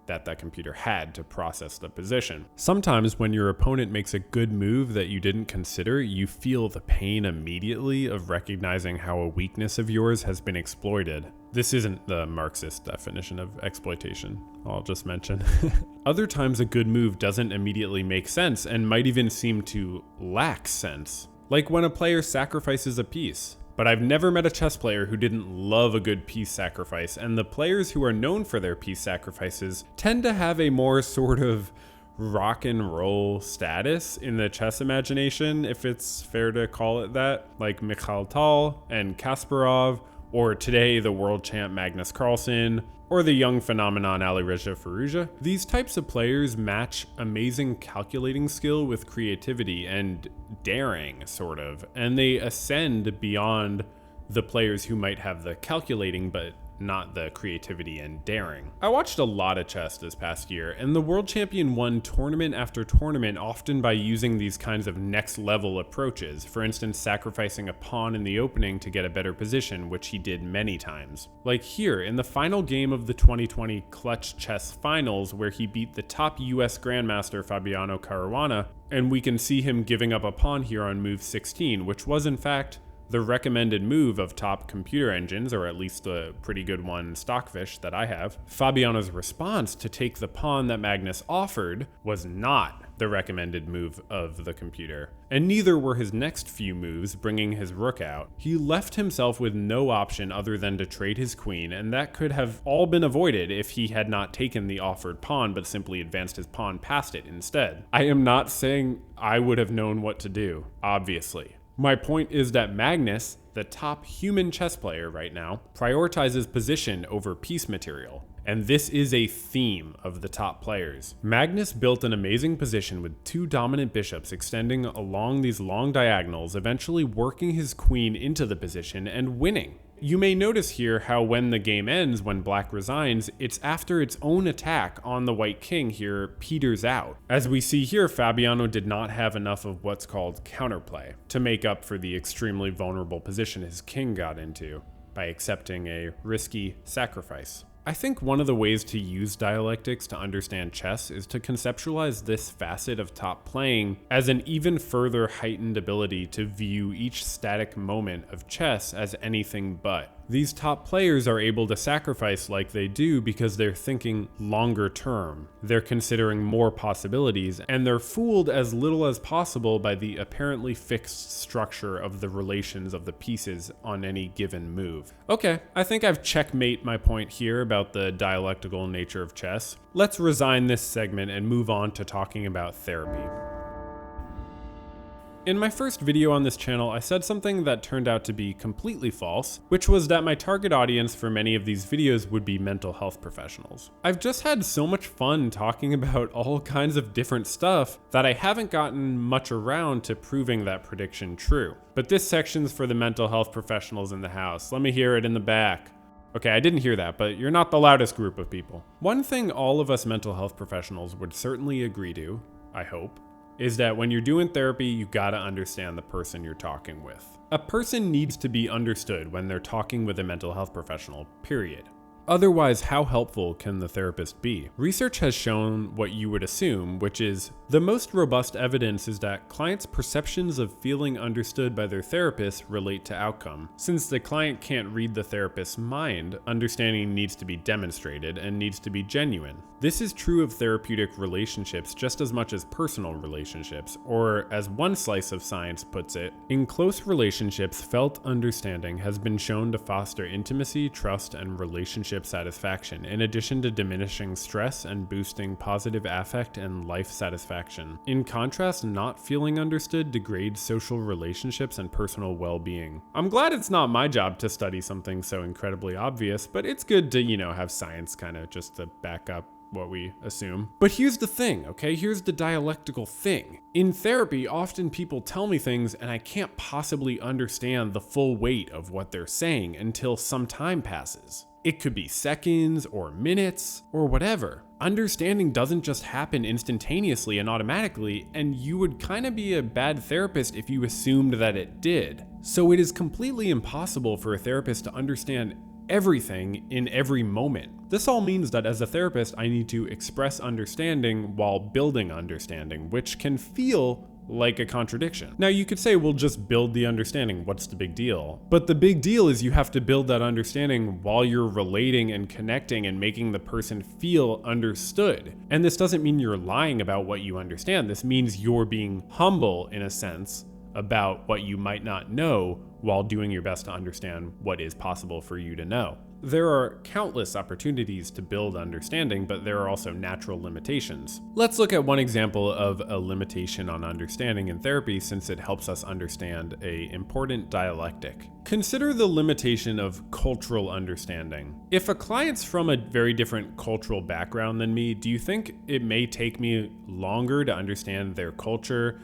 [SPEAKER 1] that computer had to process the position. Sometimes when your opponent makes a good move that you didn't consider, you feel the pain immediately of recognizing how a weakness of yours has been exploited. This isn't the Marxist definition of exploitation, I'll just mention. Other times a good move doesn't immediately make sense and might even seem to lack sense. Like when a player sacrifices a piece. But I've never met a chess player who didn't love a good piece sacrifice, and the players who are known for their piece sacrifices tend to have a more sort of rock and roll status in the chess imagination, if it's fair to call it that, like Mikhail Tal and Kasparov, or today the world champ Magnus Carlsen, or the young phenomenon Alireza Firouzja. These types of players match amazing calculating skill with creativity and daring, sort of, and they ascend beyond the players who might have the calculating but not the creativity and daring. I watched a lot of chess this past year, and the world champion won tournament after tournament, often by using these kinds of next level approaches. For instance, sacrificing a pawn in the opening to get a better position, which he did many times. Like here, in the final game of the 2020 Clutch Chess Finals, where he beat the top US Grandmaster Fabiano Caruana, and we can see him giving up a pawn here on move 16, which was in fact the recommended move of top computer engines, or at least a pretty good one, Stockfish, that I have. Fabiano's response to take the pawn that Magnus offered was not the recommended move of the computer, and neither were his next few moves, bringing his rook out. He left himself with no option other than to trade his queen, and that could have all been avoided if he had not taken the offered pawn but simply advanced his pawn past it instead. I am not saying I would have known what to do, obviously. My point is that Magnus, the top human chess player right now, prioritizes position over piece material. And this is a theme of the top players. Magnus built an amazing position with 2 dominant bishops extending along these long diagonals, eventually working his queen into the position and winning. You may notice here how when the game ends, when black resigns, it's after its own attack on the white king here peters out. As we see here, Fabiano did not have enough of what's called counterplay to make up for the extremely vulnerable position his king got into. by accepting a risky sacrifice. I think one of the ways to use dialectics to understand chess is to conceptualize this facet of top playing as an even further heightened ability to view each static moment of chess as anything but. These top players are able to sacrifice like they do because they're thinking longer term, they're considering more possibilities, and they're fooled as little as possible by the apparently fixed structure of the relations of the pieces on any given move. Okay, I think I've checkmate my point here about the dialectical nature of chess. Let's resign this segment and move on to talking about therapy. In my first video on this channel, I said something that turned out to be completely false, which was that my target audience for many of these videos would be mental health professionals. I've just had so much fun talking about all kinds of different stuff that I haven't gotten much around to proving that prediction true. But this section's for the mental health professionals in the house. Let me hear it in the back. Okay, I didn't hear that, but you're not the loudest group of people. One thing all of us mental health professionals would certainly agree to, I hope, is that when you're doing therapy, you gotta understand the person you're talking with. A person needs to be understood when they're talking with a mental health professional, period. Otherwise, how helpful can the therapist be? Research has shown what you would assume, which is the most robust evidence is that clients' perceptions of feeling understood by their therapist relate to outcome. Since the client can't read the therapist's mind, understanding needs to be demonstrated and needs to be genuine. This is true of therapeutic relationships just as much as personal relationships, or as one slice of science puts it, in close relationships, felt understanding has been shown to foster intimacy, trust, and relationship satisfaction, in addition to diminishing stress and boosting positive affect and life satisfaction. In contrast, not feeling understood degrades social relationships and personal well-being. I'm glad it's not my job to study something so incredibly obvious, but it's good to, have science kind of just to back up what we assume. But here's the thing, okay? Here's the dialectical thing. In therapy, often people tell me things and I can't possibly understand the full weight of what they're saying until some time passes. It could be seconds or minutes or whatever. Understanding doesn't just happen instantaneously and automatically, and you would kind of be a bad therapist if you assumed that it did. So it is completely impossible for a therapist to understand everything in every moment. This all means that as a therapist, I need to express understanding while building understanding, which can feel like a contradiction. Now you could say, we'll just build the understanding, what's the big deal? But the big deal is you have to build that understanding while you're relating and connecting and making the person feel understood. And this doesn't mean you're lying about what you understand. This means you're being humble in a sense about what you might not know while doing your best to understand what is possible for you to know. There are countless opportunities to build understanding, but there are also natural limitations. Let's look at one example of a limitation on understanding in therapy, since it helps us understand an important dialectic. Consider the limitation of cultural understanding. If a client's from a very different cultural background than me, do you think it may take me longer to understand their culture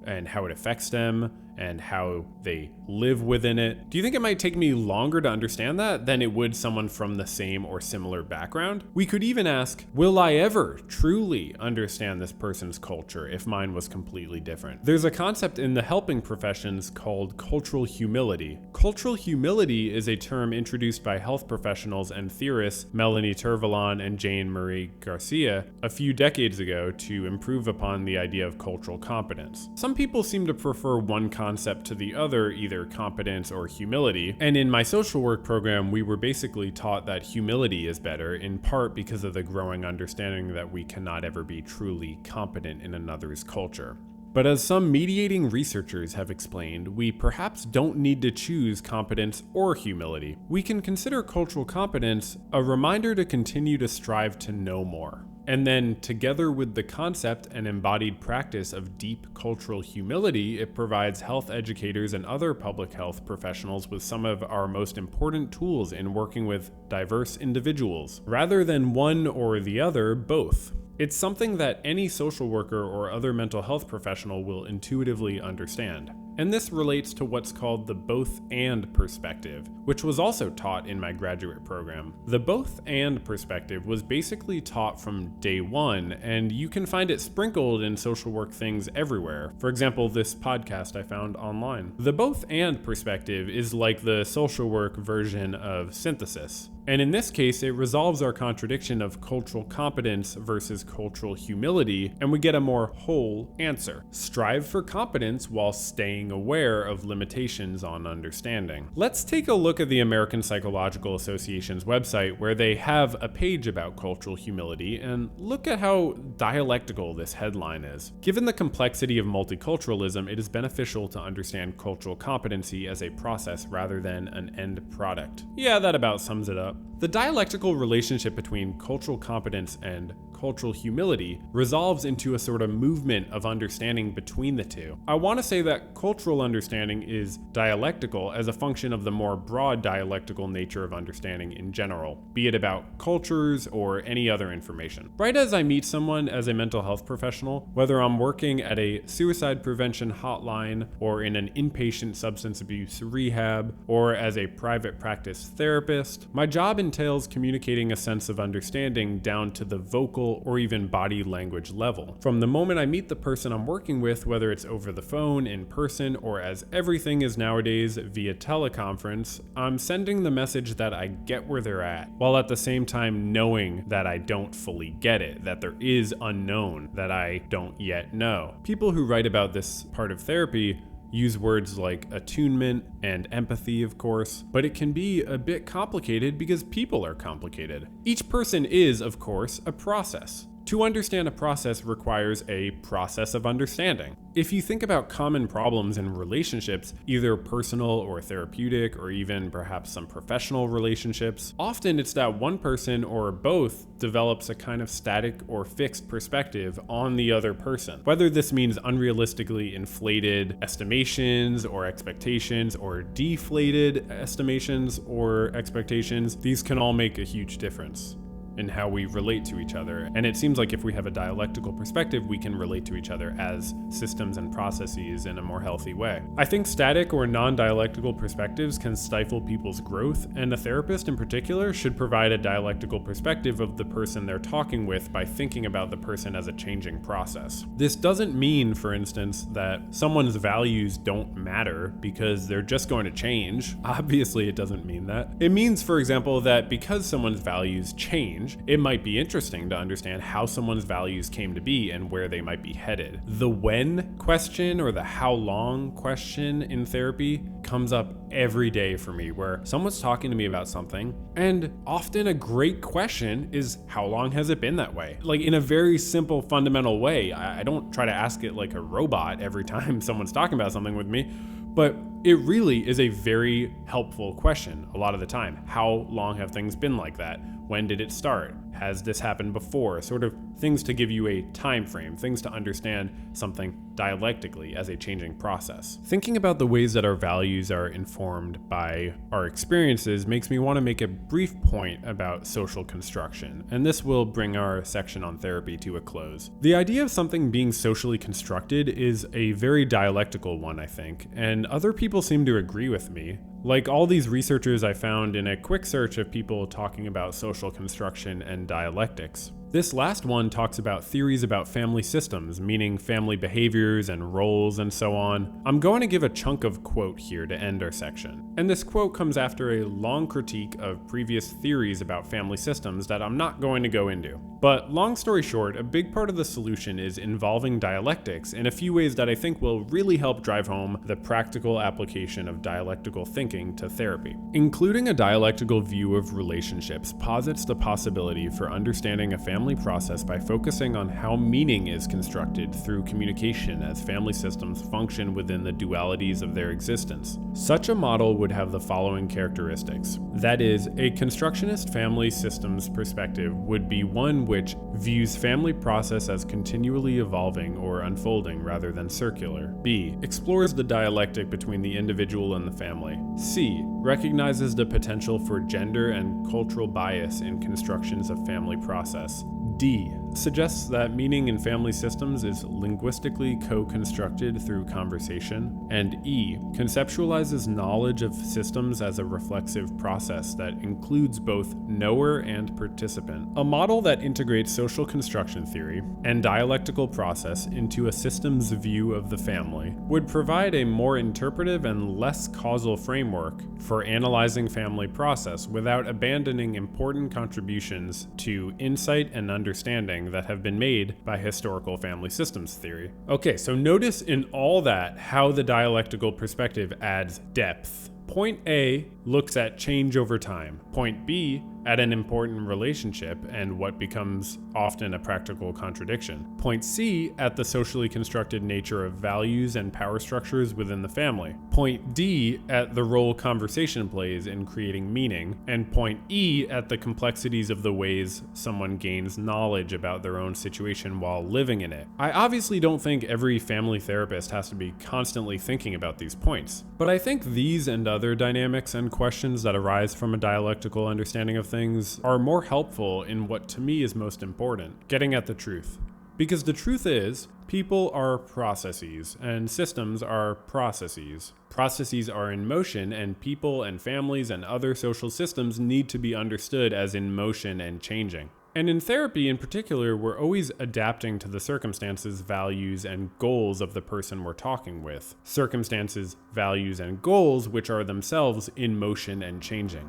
[SPEAKER 1] and how it affects them and how they live within it? Do you think it might take me longer to understand that than it would someone from the same or similar background? We could even ask, will I ever truly understand this person's culture if mine was completely different? There's a concept in the helping professions called cultural humility. Cultural humility is a term introduced by health professionals and theorists Melanie Tervalon and Jane Marie Garcia a few decades ago to improve upon the idea of cultural competence. Some people seem to prefer one concept to the other, either competence or humility. And in my social work program, we were basically taught that humility is better, in part because of the growing understanding that we cannot ever be truly competent in another's culture. But as some mediating researchers have explained, we perhaps don't need to choose competence or humility. We can consider cultural competence a reminder to continue to strive to know more. And then, together with the concept and embodied practice of deep cultural humility, it provides health educators and other public health professionals with some of our most important tools in working with diverse individuals. Rather than one or the other, both. It's something that any social worker or other mental health professional will intuitively understand. and this relates to what's called the both-and perspective, which was also taught in my graduate program. The both-and perspective was basically taught from day one, and you can find it sprinkled in social work things everywhere. For example, this podcast I found online. The both-and perspective is like the social work version of synthesis. And in this case, it resolves our contradiction of cultural competence versus cultural humility, and we get a more whole answer. Strive for competence while staying aware of limitations on understanding. Let's take a look at the American Psychological Association's website, where they have a page about cultural humility, and look at how dialectical this headline is. Given the complexity of multiculturalism, it is beneficial to understand cultural competency as a process rather than an end product. Yeah, that about sums it up. The dialectical relationship between cultural competence and cultural humility resolves into a sort of movement of understanding between the two. I want to say that cultural understanding is dialectical as a function of the more broad dialectical nature of understanding in general, be it about cultures or any other information. Right as I meet someone as a mental health professional, whether I'm working at a suicide prevention hotline or in an inpatient substance abuse rehab or as a private practice therapist, my job entails communicating a sense of understanding down to the vocal or even body language level. From the moment I meet the person I'm working with, whether it's over the phone, in person, or as everything is nowadays via teleconference, I'm sending the message that I get where they're at, while at the same time knowing that I don't fully get it, that there is unknown that I don't yet know. People who write about this part of therapy use words like attunement and empathy, of course, but it can be a bit complicated because people are complicated. Each person is, of course, a process. To understand a process requires a process of understanding. If you think about common problems in relationships, either personal or therapeutic, or even perhaps some professional relationships, often it's that one person or both develops a kind of static or fixed perspective on the other person. Whether this means unrealistically inflated estimations or expectations, or deflated estimations or expectations, these can all make a huge difference in how we relate to each other. And it seems like if we have a dialectical perspective, we can relate to each other as systems and processes in a more healthy way. I think static or non-dialectical perspectives can stifle people's growth, and a therapist in particular should provide a dialectical perspective of the person they're talking with by thinking about the person as a changing process. This doesn't mean, for instance, that someone's values don't matter because they're just going to change. Obviously, it doesn't mean that. It means, for example, that because someone's values change, it might be interesting to understand how someone's values came to be and where they might be headed. The when question or the how long question in therapy comes up every day for me, where someone's talking to me about something, and often a great question is, how long has it been that way? Like, in a very simple, fundamental way. I don't try to ask it like a robot every time someone's talking about something with me, but it really is a very helpful question a lot of the time. How long have things been like that? When did it start? Has this happened before? Sort of things to give you a time frame, things to understand something dialectically as a changing process. Thinking about the ways that our values are informed by our experiences makes me want to make a brief point about social construction, and this will bring our section on therapy to a close. The idea of something being socially constructed is a very dialectical one, I think, and other people seem to agree with me. Like all these researchers I found in a quick search of people talking about social construction and dialectics. This last one talks about theories about family systems, meaning family behaviors and roles and so on. I'm going to give a chunk of quote here to end our section. And this quote comes after a long critique of previous theories about family systems that I'm not going to go into. But long story short, a big part of the solution is involving dialectics in a few ways that I think will really help drive home the practical application of dialectical thinking to therapy. Including a dialectical view of relationships posits the possibility for understanding a family process by focusing on how meaning is constructed through communication as family systems function within the dualities of their existence. Such a model would have the following characteristics. That is, a constructionist family systems perspective would be one which views family process as continually evolving or unfolding rather than circular. B. Explores the dialectic between the individual and the family. C. Recognizes the potential for gender and cultural bias in constructions of family process. D. suggests that meaning in family systems is linguistically co-constructed through conversation, and E conceptualizes knowledge of systems as a reflexive process that includes both knower and participant. A model that integrates social construction theory and dialectical process into a systems view of the family would provide a more interpretive and less causal framework for analyzing family process without abandoning important contributions to insight and understanding that have been made by historical family systems theory. Okay, so notice in all that how the dialectical perspective adds depth. Point A looks at change over time. Point B at an important relationship and what becomes often a practical contradiction. Point C at the socially constructed nature of values and power structures within the family. Point D at the role conversation plays in creating meaning. And point E at the complexities of the ways someone gains knowledge about their own situation while living in it. I obviously don't think every family therapist has to be constantly thinking about these points, but I think these and other dynamics and questions that arise from a dialectical understanding of things are more helpful in what to me is most important, getting at the truth. Because the truth is, people are processes, and systems are processes. Processes are in motion, and people and families and other social systems need to be understood as in motion and changing. And in therapy in particular, we're always adapting to the circumstances, values, and goals of the person we're talking with. Circumstances, values, and goals which are themselves in motion and changing.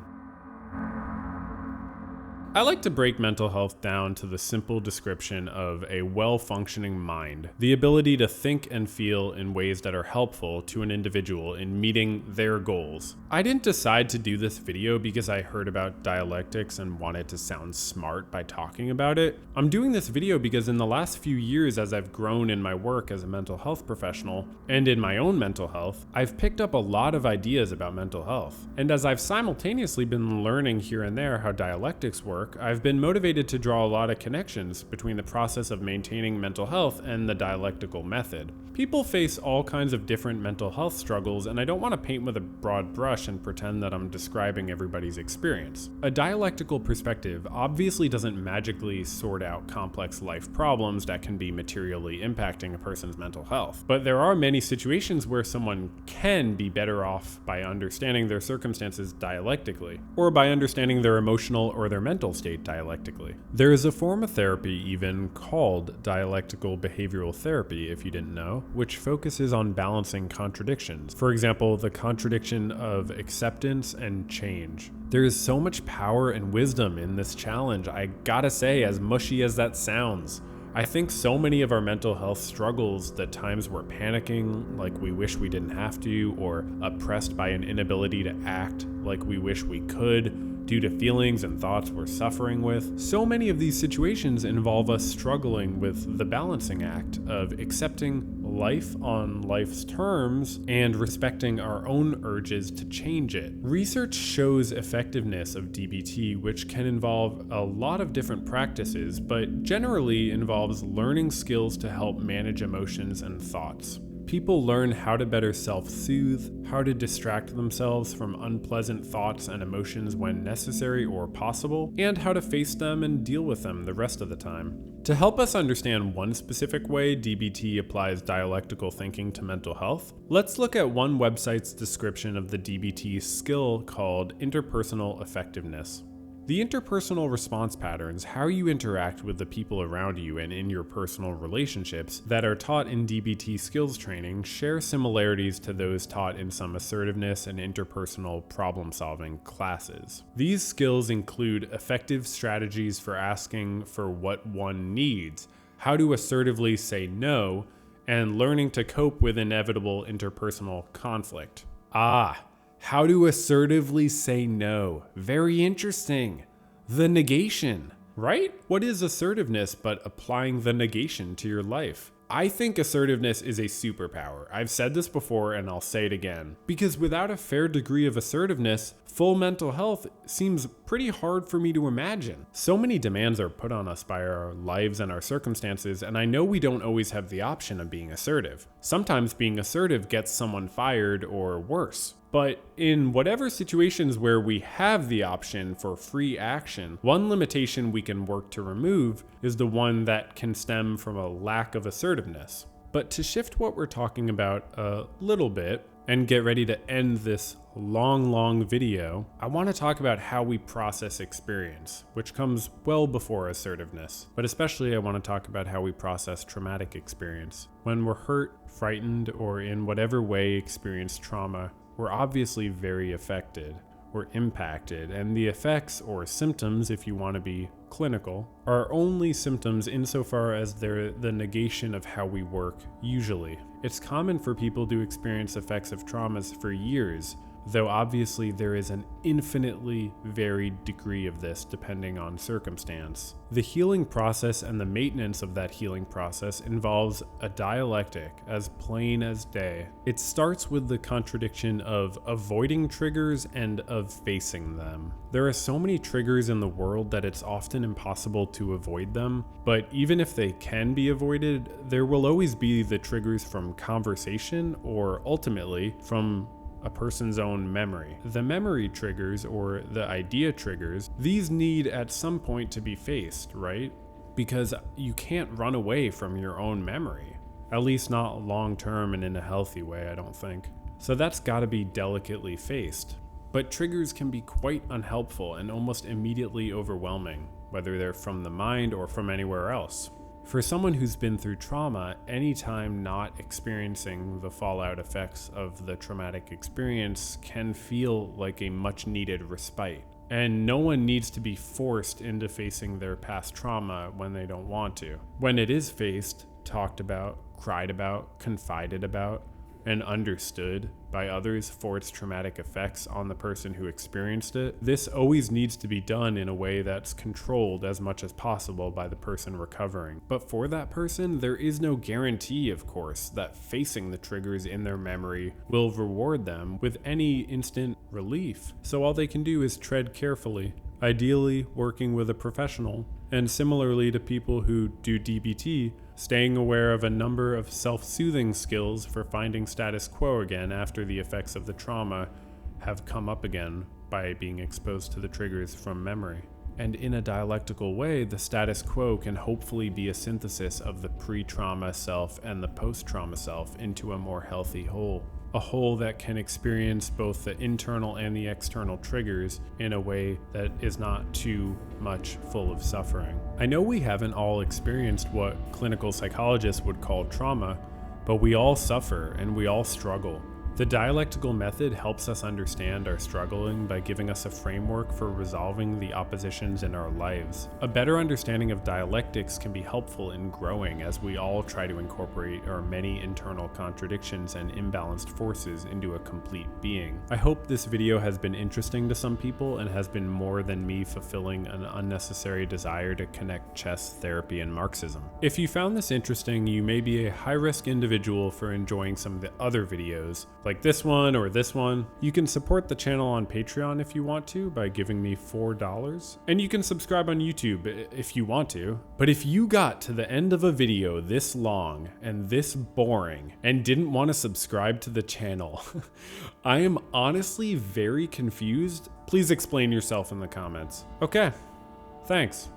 [SPEAKER 1] I like to break mental health down to the simple description of a well-functioning mind, the ability to think and feel in ways that are helpful to an individual in meeting their goals. I didn't decide to do this video because I heard about dialectics and wanted to sound smart by talking about it. I'm doing this video because in the last few years, as I've grown in my work as a mental health professional and in my own mental health, I've picked up a lot of ideas about mental health. And as I've simultaneously been learning here and there how dialectics work, I've been motivated to draw a lot of connections between the process of maintaining mental health and the dialectical method. People face all kinds of different mental health struggles, and I don't want to paint with a broad brush and pretend that I'm describing everybody's experience. A dialectical perspective obviously doesn't magically sort out complex life problems that can be materially impacting a person's mental health, but there are many situations where someone can be better off by understanding their circumstances dialectically, or by understanding their emotional or their mental state dialectically. There is a form of therapy even called dialectical behavioral therapy, if you didn't know, which focuses on balancing contradictions. For example, the contradiction of acceptance and change. There is so much power and wisdom in this challenge, I gotta say, as mushy as that sounds. I think so many of our mental health struggles, the times we're panicking like we wish we didn't have to, or oppressed by an inability to act like we wish we could, due to feelings and thoughts we're suffering with. So many of these situations involve us struggling with the balancing act of accepting life on life's terms and respecting our own urges to change it. Research shows effectiveness of DBT, which can involve a lot of different practices, but generally involves learning skills to help manage emotions and thoughts. People learn how to better self-soothe, how to distract themselves from unpleasant thoughts and emotions when necessary or possible, and how to face them and deal with them the rest of the time. To help us understand one specific way DBT applies dialectical thinking to mental health, let's look at one website's description of the DBT skill called interpersonal effectiveness. The interpersonal response patterns, how you interact with the people around you and in your personal relationships that are taught in DBT skills training, share similarities to those taught in some assertiveness and interpersonal problem-solving classes. These skills include effective strategies for asking for what one needs, how to assertively say no, and learning to cope with inevitable interpersonal conflict. How to assertively say no. Very interesting. The negation, right? What is assertiveness but applying the negation to your life? I think assertiveness is a superpower. I've said this before and I'll say it again. Because without a fair degree of assertiveness, full mental health seems pretty hard for me to imagine. So many demands are put on us by our lives and our circumstances, and I know we don't always have the option of being assertive. Sometimes being assertive gets someone fired or worse. But in whatever situations where we have the option for free action, one limitation we can work to remove is the one that can stem from a lack of assertiveness. But to shift what we're talking about a little bit and get ready to end this long video, I want to talk about how we process experience, which comes well before assertiveness. But especially I want to talk about how we process traumatic experience. When we're hurt, frightened, or in whatever way experience trauma, we're obviously very affected. We're impacted, and the effects or symptoms, if you want to be clinical, are only symptoms insofar as they're the negation of how we work usually. It's common for people to experience effects of traumas for years, though obviously there is an infinitely varied degree of this depending on circumstance. The healing process and the maintenance of that healing process involves a dialectic as plain as day. It starts with the contradiction of avoiding triggers and of facing them. There are so many triggers in the world that it's often impossible to avoid them, but even if they can be avoided, there will always be the triggers from conversation or ultimately from a person's own memory. The memory triggers, or the idea triggers, these need at some point to be faced, right? Because you can't run away from your own memory. At least not long term and in a healthy way, I don't think. So that's gotta be delicately faced. But triggers can be quite unhelpful and almost immediately overwhelming, whether they're from the mind or from anywhere else. For someone who's been through trauma, anytime not experiencing the fallout effects of the traumatic experience can feel like a much needed respite. And no one needs to be forced into facing their past trauma when they don't want to. When it is faced, talked about, cried about, confided about, and understood by others for its traumatic effects on the person who experienced it, this always needs to be done in a way that's controlled as much as possible by the person recovering. But for that person, there is no guarantee, of course, that facing the triggers in their memory will reward them with any instant relief. So all they can do is tread carefully, ideally working with a professional. And similarly to people who do DBT, staying aware of a number of self-soothing skills for finding status quo again after the effects of the trauma have come up again by being exposed to the triggers from memory. And in a dialectical way, the status quo can hopefully be a synthesis of the pre-trauma self and the post-trauma self into a more healthy whole. A whole that can experience both the internal and the external triggers in a way that is not too much full of suffering. I know we haven't all experienced what clinical psychologists would call trauma, but we all suffer and we all struggle. The dialectical method helps us understand our struggling by giving us a framework for resolving the oppositions in our lives. A better understanding of dialectics can be helpful in growing as we all try to incorporate our many internal contradictions and imbalanced forces into a complete being. I hope this video has been interesting to some people and has been more than me fulfilling an unnecessary desire to connect chess, therapy, and Marxism. If you found this interesting, you may be a high-risk individual for enjoying some of the other videos, like this one or this one. You can support the channel on Patreon if you want to by giving me $4. And you can subscribe on YouTube if you want to. But if you got to the end of a video this long and this boring and didn't want to subscribe to the channel, I am honestly very confused. Please explain yourself in the comments. Okay, thanks.